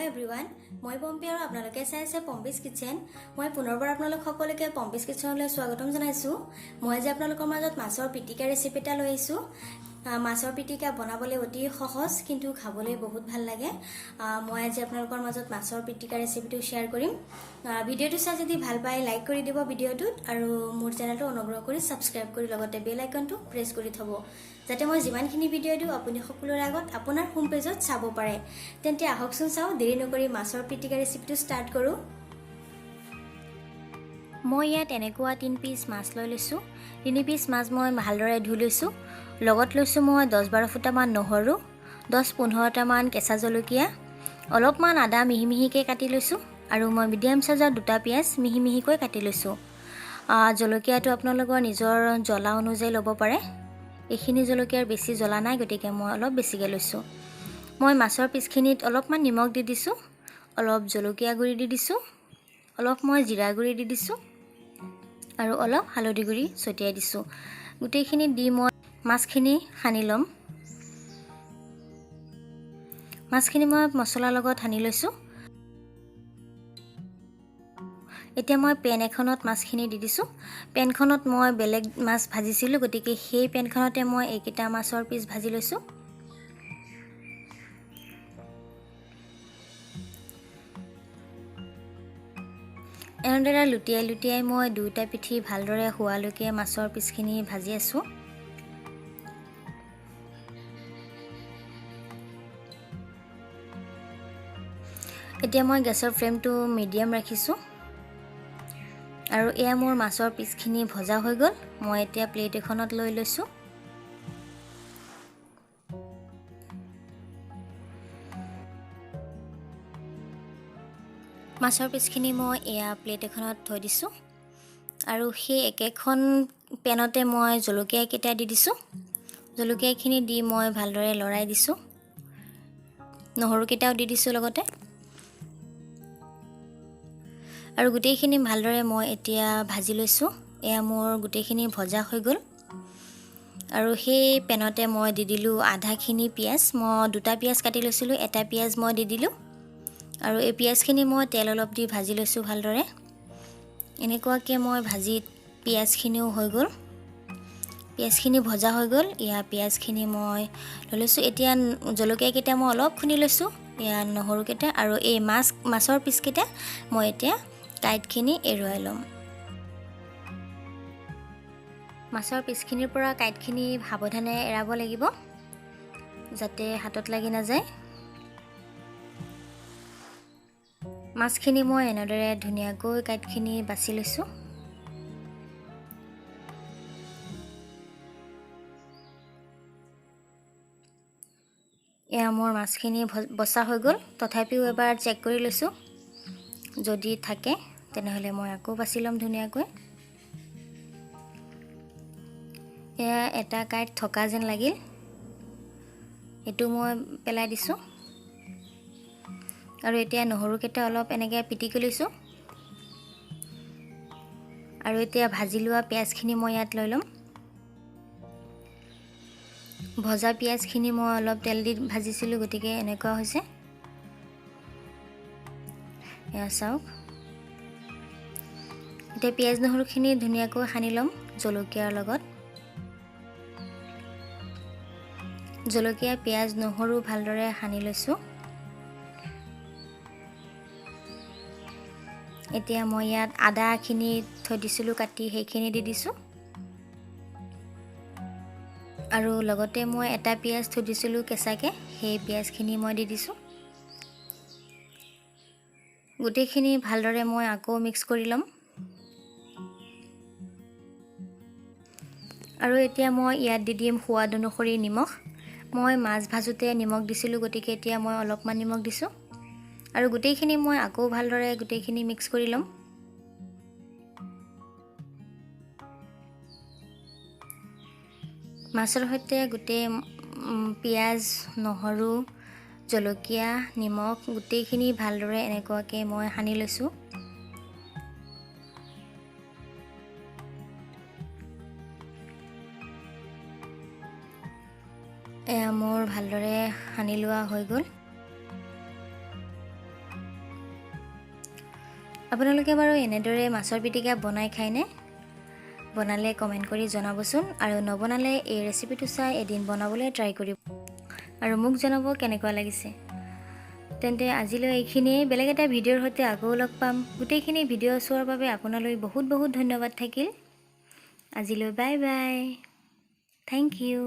Everyone মই পম্পী আৰু আপোনালোকে চাই আছে পম্পীজ কিচেন। মই পুনৰবাৰ আপোনালোক সকলোকে পম্পীজ কিচেনলৈ স্বাগতম জনাইছো। মই আজি আপোনালোকৰ মাজত মাছৰ পিটিকা ৰেচিপি এটা লৈ আহিছো। মাছৰ পিটিকা বনাবলৈ অতি সহজ কিন্তু খাবলৈ বহুত ভাল লাগে। মই আজি আপোনালোকৰ মাজত মাছৰ পিটিকা ৰেচিপিটো শ্বেয়াৰ কৰিম। ভিডিঅ'টো চাই যদি ভাল পায় লাইক কৰি দিব ভিডিঅ'টোত আৰু মোৰ চেনেলটো অনুগ্ৰহ কৰি সাবস্ক্ৰাইব কৰি লগতে বেল আইকনটো প্ৰেছ কৰি থব যাতে মই যিমানখিনি ভিডিঅ' দিওঁ আপুনি সকলোৰে আগত আপোনাৰ হোম পেজত চাব পাৰে। তেন্তে আহকচোন চাও, দেৰি নকৰি মাছৰ পিটিকা ৰেচিপিটো ষ্টাৰ্ট কৰো। মই ইয়াত এনেকুৱা 3 পিচ মাছ লৈ লৈছো। 3 পিচ মাছ মই ভালদৰে ধুই লৈছো। লগত লৈছো মই 10-12 ফুটামান নহৰু, 10-15টামান কেঁচা জলকীয়া, অলপমান আদা মিহি মিহিকৈ কাটি লৈছো আৰু মই মিডিয়াম সাইজৰ 2টা পিয়াজ মিহি মিহিকৈ কাটি লৈছো। জলকীয়াটো আপোনালোকৰ নিজৰ জ্বলা অনুযায়ী ল'ব পাৰে। এইখিনি জলকীয়াৰ বেছি জ্বলা নাই গতিকে মই অলপ বেছিকৈ লৈছো। মই মাছৰ পিচখিনিত অলপমান নিমখ দি দিছো, অলপ জলকীয়া গুড়ি দি দিছো, অলপ মই জিৰা গুড়ি দি দিছো আৰু অলপ হালধি গুড়ি ছটিয়াই দিছো। গোটেইখিনি দি মই মাছখিনি সানি ল'ম। মাছখিনি মই মছলাৰ লগত সানি লৈছো। এতিয়া মই পেন এখনত মাছখিনি দি দিছো। পেনখনত মই বেলেগ মাছ ভাজিছিলো গতিকে সেই পেনখনতে মই এইকেইটা মাছৰ পিচ ভাজি লৈছো। এনেদৰে লুটিয়াই লুটিয়াই মই 2টা পিঠি ভালদৰে হোৱালৈকে মাছৰ পিচখিনি ভাজি আছো। এতিয়া মই গেছৰ ফ্লেমটো মিডিয়াম ৰাখিছো আৰু এয়া মোৰ মাছৰ পিচখিনি ভজা হৈ গ'ল। মই এতিয়া প্লেট এখনত লৈ লৈছো। মাছৰ পিচখিনি মই এয়া প্লেট এখনত থৈ দিছো আৰু সেই একেখন পেনতে মই জলকীয়া কেইটা দি দিছো। জলকীয়াখিনি দি মই ভালদৰে লৰাই দিছো। নহৰু কেইটাও দি দিছো লগতে আৰু গোটেইখিনি ভালদৰে মই এতিয়া ভাজি লৈছো। এয়া মোৰ গোটেইখিনি ভজা হৈ গ'ল আৰু সেই পেনতে মই দি দিলো আধাখিনি পিয়াজ। মই 2টা পিয়াজ কাটি লৈছিলো, এটা পিয়াজ মই দি দিলো আৰু এই পিয়াজখিনি মই তেল অলপ দি ভাজি লৈছো ভালদৰে। এনেকুৱাকৈ মই ভাজি পিয়াজখিনিও হৈ গ'ল। পিয়াজখিনি ভজা হৈ গ'ল। এয়া পিয়াজখিনি মই লৈ লৈছো। এতিয়া জলকীয়া কেইটা মই অলপ খুন্দি লৈছো, এয়া নহৰু কেইটা আৰু এই মাছৰ পিচ কেইটা মই এতিয়া কাঁইটখিনি এৰুৱাই ল'ম। মাছৰ পিচখিনিৰ পৰা কাঁইটখিনি সাৱধানে এৰাব লাগিব যাতে হাতত লাগি নাযায়। মাছখিনি মই এনেদৰে ধুনীয়াকৈ কাঁইটখিনি বাছি লৈছো। এয়া মোৰ মাছখিনি বচা হৈ গ'ল। তথাপিও এবাৰ চেক কৰি লৈছো, যদি থাকে তেনেহ'লে মই আকৌ বাছি ল'ম ধুনীয়াকৈ। এয়া এটা কাঁইট থকা যেন লাগিল, এইটো মই পেলাই দিছো আৰু এতিয়া নহৰুকেইটা অলপ এনেকৈ পিটিকি লৈছো আৰু এতিয়া ভাজি লোৱা পিঁয়াজখিনি মই ইয়াত লৈ ল'ম। ভজা পিঁয়াজখিনি মই অলপ তেল দি ভাজিছিলোঁ গতিকে এনেকুৱা হৈছে। এয়া চাওক, এতিয়া পিঁয়াজ নহৰুখিনি ধুনীয়াকৈ সানি ল'ম জলকীয়াৰ লগত। জলকীয়া পিঁয়াজ নহৰু ভালদৰে সানি লৈছো। এতিয়া মই ইয়াত আদাখিনি থৈ দিছিলোঁ কাটি, সেইখিনি দি দিছোঁ আৰু লগতে মই এটা পিঁয়াজ থৈ দিছিলোঁ কেঁচাকৈ, সেই পিঁয়াজখিনি মই দি দিছোঁ। গোটেইখিনি ভালদৰে মই আকৌ মিক্স কৰি ল'ম আৰু এতিয়া মই ইয়াত দি দিম সোৱাদ অনুসৰি নিমখ। মই মাছ ভাজোতে নিমখ দিছিলোঁ গতিকে এতিয়া মই অলপমান নিমখ দিছোঁ আৰু গোটেইখিনি মই আকৌ ভালদৰে গোটেইখিনি মিক্স কৰি ল'ম। মাছৰ সৈতে গোটেই পিঁয়াজ নহৰু জলকীয়া নিমখ গোটেইখিনি ভালদৰে এনেকুৱাকৈ মই সানি লৈছোঁ। এয়া মোৰ ভালদৰে সানি লোৱা হৈ গ'ল। আপোনালোকে বাৰু এনেদৰে মাছৰ পিটিকা বনাই খায়নে? বনালে কমেণ্ট কৰি জনাবচোন আৰু নবনালে এই ৰেচিপিটো চাই এদিন বনাবলৈ ট্ৰাই কৰিব আৰু মোক জনাব কেনেকুৱা লাগিছে। তেন্তে আজিলৈ এইখিনিয়ে, বেলেগ এটা ভিডিঅ'ৰ সৈতে আকৌ লগ পাম। গোটেইখিনি ভিডিঅ' চোৱাৰ বাবে আপোনালৈ বহুত বহুত ধন্যবাদ থাকিল। আজিলৈ বাই বাই, থেংক ইউ।